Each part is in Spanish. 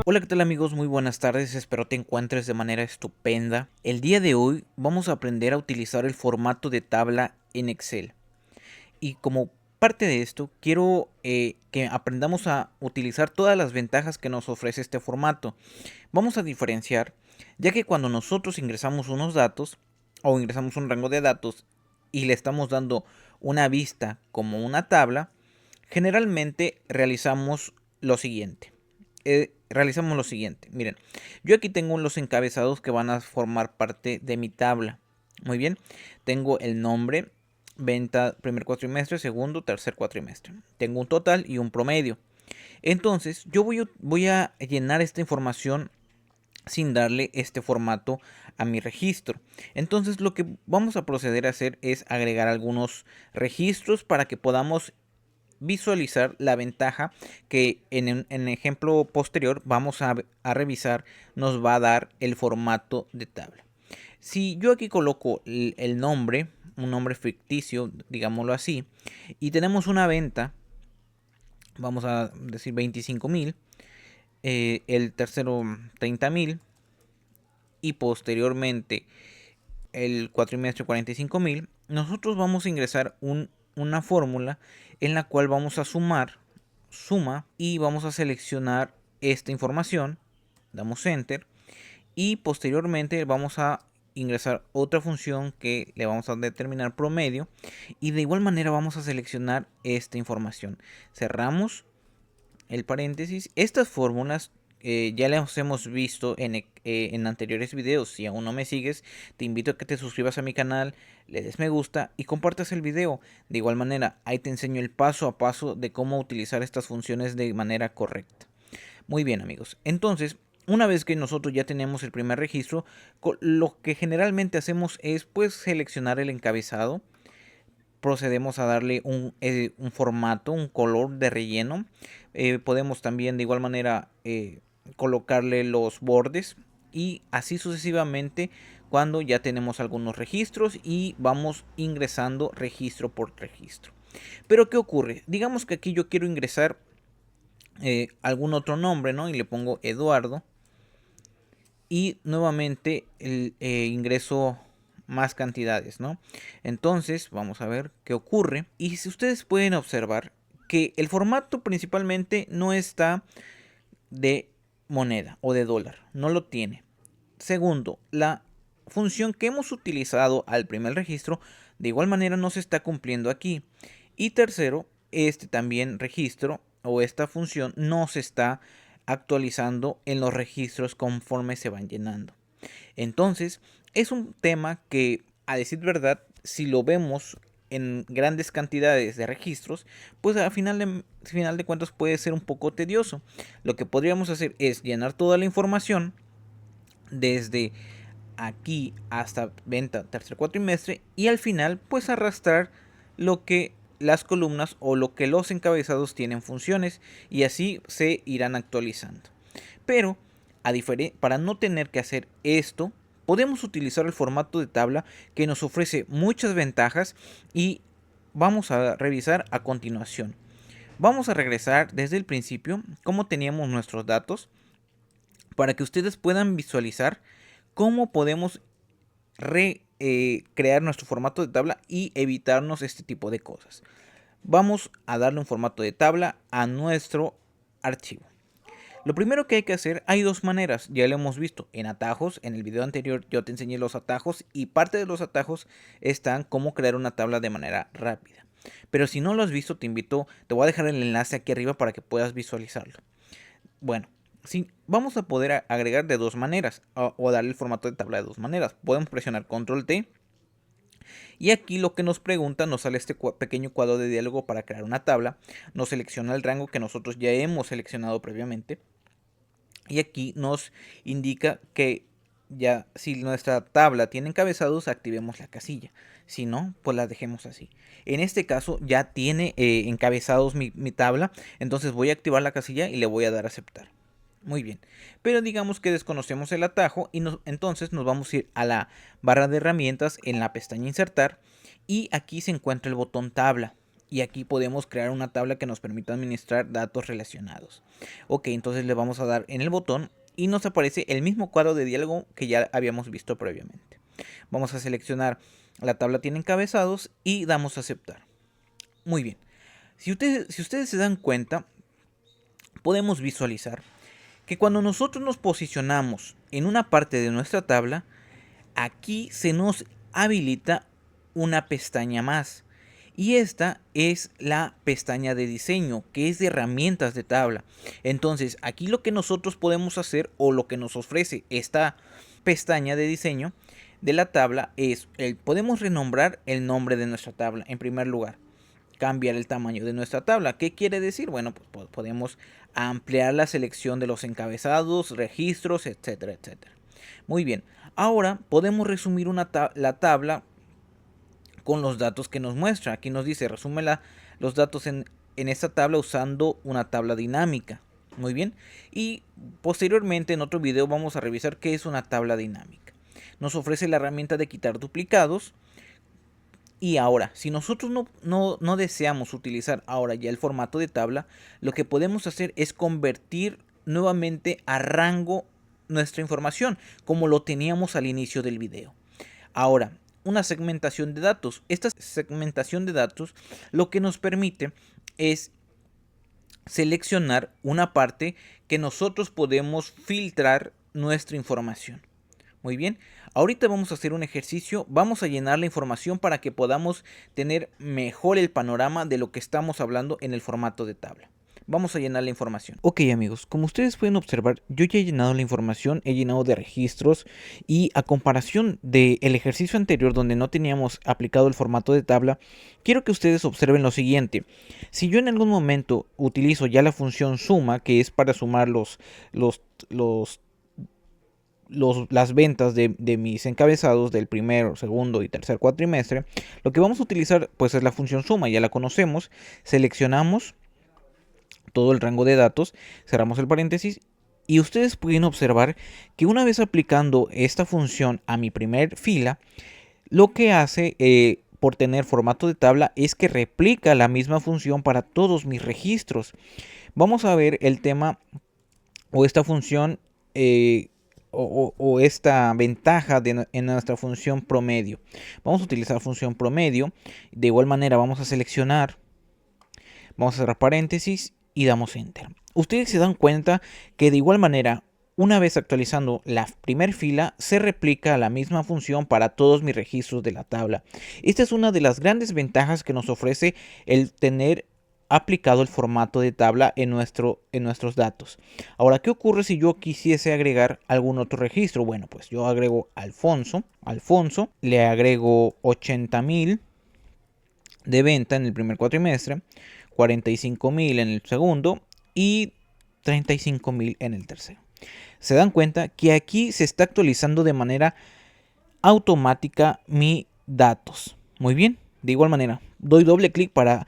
Hola, ¿qué tal amigos? Muy buenas tardes, espero te encuentres de manera estupenda. El día de hoy vamos a aprender a utilizar el formato de tabla en Excel. Y como parte de esto, quiero que aprendamos a utilizar todas las ventajas que nos ofrece este formato. Vamos a diferenciar, ya que cuando nosotros ingresamos unos datos o ingresamos un rango de datos y le estamos dando una vista como una tabla, generalmente realizamos lo siguiente. Miren, yo aquí tengo los encabezados que van a formar parte de mi tabla. Muy bien, tengo el nombre, venta primer cuatrimestre, segundo, tercer cuatrimestre. Tengo un total y un promedio. Entonces, yo voy a llenar esta información sin darle este formato a mi registro. Entonces, lo que vamos a proceder a hacer es agregar algunos registros para que podamos visualizar la ventaja que en el ejemplo posterior vamos a revisar, nos va a dar el formato de tabla. Si yo aquí coloco el nombre, un nombre ficticio, digámoslo así, y tenemos una venta, vamos a decir 25,000, el tercero 30,000 y posteriormente el cuatrimestre 45,000, nosotros vamos a ingresar una fórmula en la cual vamos a suma, y vamos a seleccionar esta información, damos enter y posteriormente vamos a ingresar otra función que le vamos a determinar promedio y de igual manera vamos a seleccionar esta información. Cerramos el paréntesis. Estas fórmulas ya las hemos visto en anteriores videos. Si aún no me sigues, te invito a que te suscribas a mi canal, le des me gusta y compartas el video. De igual manera, ahí te enseño el paso a paso de cómo utilizar estas funciones de manera correcta. Muy bien, amigos. Entonces, una vez que nosotros ya tenemos el primer registro, lo que generalmente hacemos es pues seleccionar el encabezado. Procedemos a darle un formato, un color de relleno. Podemos también de igual manera colocarle los bordes y así sucesivamente cuando ya tenemos algunos registros y vamos ingresando registro por registro. Pero ¿qué ocurre? Digamos que aquí yo quiero ingresar algún otro nombre, ¿no? Y le pongo Eduardo. Y nuevamente ingreso más cantidades, ¿no? Entonces vamos a ver qué ocurre. Y si ustedes pueden observar que el formato principalmente no está de moneda o de dólar, no lo tiene. Segundo, la función que hemos utilizado al primer registro de igual manera no se está cumpliendo aquí. Y tercero, este también registro o esta función no se está actualizando en los registros conforme se van llenando. Entonces, es un tema que, a decir verdad, si lo vemos en grandes cantidades de registros, pues al final de cuentas puede ser un poco tedioso. Lo que podríamos hacer es llenar toda la información desde aquí hasta venta tercer cuatrimestre y al final pues arrastrar lo que las columnas o lo que los encabezados tienen funciones y así se irán actualizando. Pero para no tener que hacer esto, podemos utilizar el formato de tabla que nos ofrece muchas ventajas y vamos a revisar a continuación. Vamos a regresar desde el principio cómo teníamos nuestros datos para que ustedes puedan visualizar cómo podemos crear nuestro formato de tabla y evitarnos este tipo de cosas. Vamos a darle un formato de tabla a nuestro archivo. Lo primero que hay que hacer, hay dos maneras, ya lo hemos visto en atajos, en el video anterior yo te enseñé los atajos y parte de los atajos están cómo crear una tabla de manera rápida. Pero si no lo has visto, te voy a dejar el enlace aquí arriba para que puedas visualizarlo. Bueno, sí, vamos a poder agregar de dos maneras o darle el formato de tabla de dos maneras. Podemos presionar control T y aquí lo que nos pregunta, nos sale este pequeño cuadro de diálogo para crear una tabla. Nos selecciona el rango que nosotros ya hemos seleccionado previamente. Y aquí nos indica que ya si nuestra tabla tiene encabezados, activemos la casilla. Si no, pues la dejemos así. En este caso ya tiene encabezados mi tabla. Entonces voy a activar la casilla y le voy a dar a aceptar. Muy bien, pero digamos que desconocemos el atajo y entonces nos vamos a ir a la barra de herramientas en la pestaña insertar y aquí se encuentra el botón tabla y aquí podemos crear una tabla que nos permita administrar datos relacionados. Ok, entonces le vamos a dar en el botón y nos aparece el mismo cuadro de diálogo que ya habíamos visto previamente. Vamos a seleccionar la tabla tiene encabezados y damos a aceptar. Muy bien, si ustedes se dan cuenta, podemos visualizar que cuando nosotros nos posicionamos en una parte de nuestra tabla, aquí se nos habilita una pestaña más. Y esta es la pestaña de diseño, que es de herramientas de tabla. Entonces, aquí lo que nosotros podemos hacer, o lo que nos ofrece esta pestaña de diseño de la tabla, es podemos renombrar el nombre de nuestra tabla en primer lugar. Cambiar el tamaño de nuestra tabla. ¿Qué quiere decir? Bueno, pues podemos ampliar la selección de los encabezados, registros, etcétera, etcétera. Muy bien, ahora podemos resumir la tabla con los datos que nos muestra. Aquí nos dice, resume los datos en esta tabla usando una tabla dinámica. Muy bien, y posteriormente en otro video vamos a revisar qué es una tabla dinámica. Nos ofrece la herramienta de quitar duplicados. Y ahora, si nosotros no deseamos utilizar ahora ya el formato de tabla, lo que podemos hacer es convertir nuevamente a rango nuestra información, como lo teníamos al inicio del video. Ahora, una segmentación de datos. Esta segmentación de datos lo que nos permite es seleccionar una parte que nosotros podemos filtrar nuestra información. Muy bien, ahorita vamos a hacer un ejercicio, vamos a llenar la información para que podamos tener mejor el panorama de lo que estamos hablando en el formato de tabla. Vamos a llenar la información. Ok amigos, como ustedes pueden observar, yo ya he llenado la información, he llenado de registros y a comparación del ejercicio anterior donde no teníamos aplicado el formato de tabla, quiero que ustedes observen lo siguiente. Si yo en algún momento utilizo ya la función suma, que es para sumar las ventas de mis encabezados del primer, segundo y tercer cuatrimestre, lo que vamos a utilizar pues es la función suma, ya la conocemos, seleccionamos todo el rango de datos, cerramos el paréntesis y ustedes pueden observar que una vez aplicando esta función a mi primer fila, lo que hace por tener formato de tabla es que replica la misma función para todos mis registros. Vamos a ver el tema o esta función o esta ventaja en nuestra función promedio. Vamos a utilizar función promedio. De igual manera vamos a seleccionar, vamos a cerrar paréntesis y damos enter. Ustedes se dan cuenta que de igual manera, una vez actualizando la primera fila, se replica la misma función para todos mis registros de la tabla. Esta es una de las grandes ventajas que nos ofrece el tener aplicado el formato de tabla en nuestros datos. Ahora, ¿qué ocurre si yo quisiese agregar algún otro registro? Bueno, pues yo agrego Alfonso, le agrego 80,000 de venta en el primer cuatrimestre, 45,000 en el segundo y 35,000 en el tercero. Se dan cuenta que aquí se está actualizando de manera automática mis datos. Muy bien, de igual manera, doy doble clic para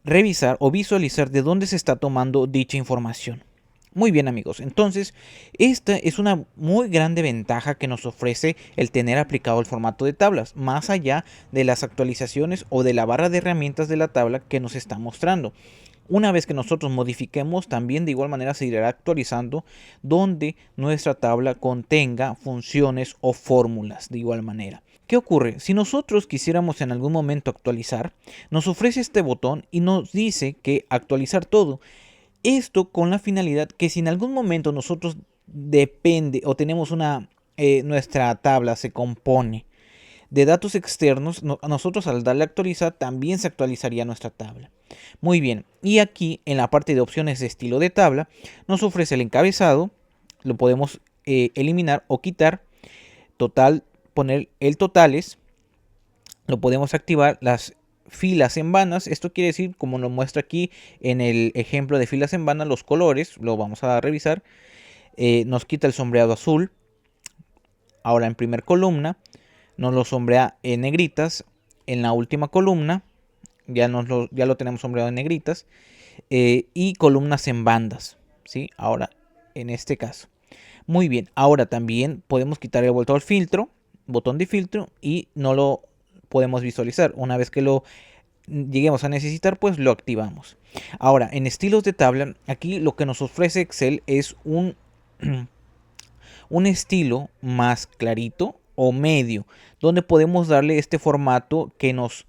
revisar o visualizar de dónde se está tomando dicha información. Muy bien amigos, entonces esta es una muy grande ventaja que nos ofrece el tener aplicado el formato de tablas, más allá de las actualizaciones o de la barra de herramientas de la tabla que nos está mostrando. Una vez que nosotros modifiquemos, también de igual manera se irá actualizando donde nuestra tabla contenga funciones o fórmulas de igual manera. ¿Qué ocurre? Si nosotros quisiéramos en algún momento actualizar, nos ofrece este botón y nos dice que actualizar todo. Esto con la finalidad que si en algún momento nosotros depende o tenemos nuestra tabla se compone de datos externos, nosotros al darle a actualizar también se actualizaría nuestra tabla. Muy bien, y aquí en la parte de opciones de estilo de tabla nos ofrece el encabezado, lo podemos eliminar o quitar, poner el totales, lo podemos activar, las filas en vanas, esto quiere decir, como nos muestra aquí en el ejemplo de filas en vanas, los colores, lo vamos a revisar, nos quita el sombreado azul. Ahora en primer columna nos lo sombrea en negritas, en la última columna ya lo tenemos sombreado en negritas, y columnas en bandas, ¿sí? Ahora en este caso. Muy bien, ahora también podemos quitar el botón de filtro y no lo podemos visualizar. Una vez que lo lleguemos a necesitar, pues lo activamos. Ahora, en estilos de tabla, aquí lo que nos ofrece Excel es un estilo más clarito o medio, donde podemos darle este formato que nos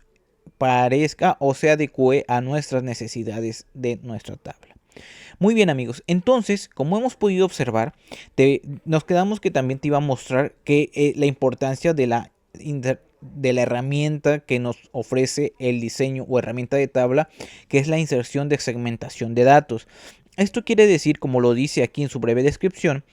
parezca o se adecue a nuestras necesidades de nuestra tabla. Muy bien, amigos, entonces, como hemos podido observar, nos quedamos que también te iba a mostrar que la importancia de la herramienta que nos ofrece el diseño o herramienta de tabla, que es la inserción de segmentación de datos. Esto quiere decir, como lo dice aquí en su breve descripción,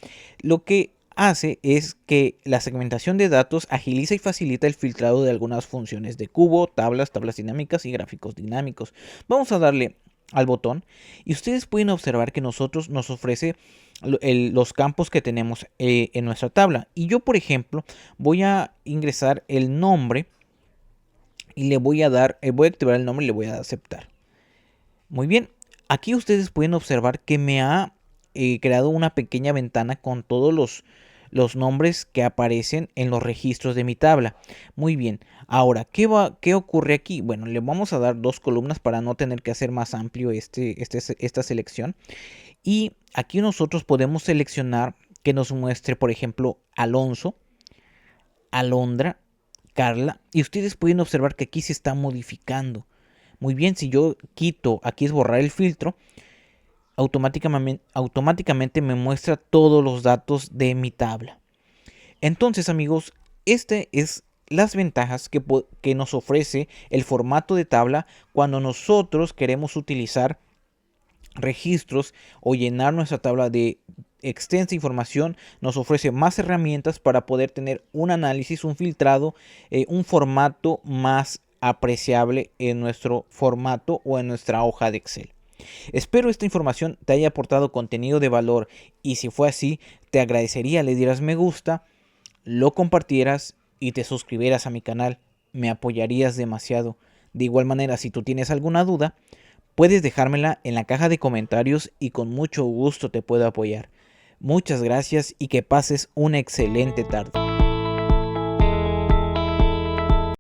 lo que hace es que la segmentación de datos agiliza y facilita el filtrado de algunas funciones de cubo, tablas dinámicas y gráficos dinámicos. Vamos a darle al botón y ustedes pueden observar que nos ofrece los campos que tenemos en nuestra tabla. Y yo, por ejemplo, voy a ingresar el nombre y le voy a activar el nombre y le voy a aceptar. Muy bien, aquí ustedes pueden observar que me ha creado una pequeña ventana con todos los nombres que aparecen en los registros de mi tabla. Muy bien, ahora, ¿qué ocurre aquí? Bueno, le vamos a dar 2 columnas para no tener que hacer más amplio esta selección. Y aquí nosotros podemos seleccionar que nos muestre, por ejemplo, Alonso, Alondra, Carla. Y ustedes pueden observar que aquí se está modificando. Muy bien, si yo quito, aquí es borrar el filtro, automáticamente me muestra todos los datos de mi tabla. Entonces, amigos, este es las ventajas que nos ofrece el formato de tabla cuando nosotros queremos utilizar registros o llenar nuestra tabla de extensa información. Nos ofrece más herramientas para poder tener un análisis, un filtrado, un formato más apreciable en nuestro formato o en nuestra hoja de Excel. Espero esta información te haya aportado contenido de valor y si fue así, te agradecería le dieras me gusta, lo compartieras y te suscribieras a mi canal. Me apoyarías demasiado. De igual manera, si tú tienes alguna duda, puedes dejármela en la caja de comentarios y con mucho gusto te puedo apoyar. Muchas gracias y que pases una excelente tarde.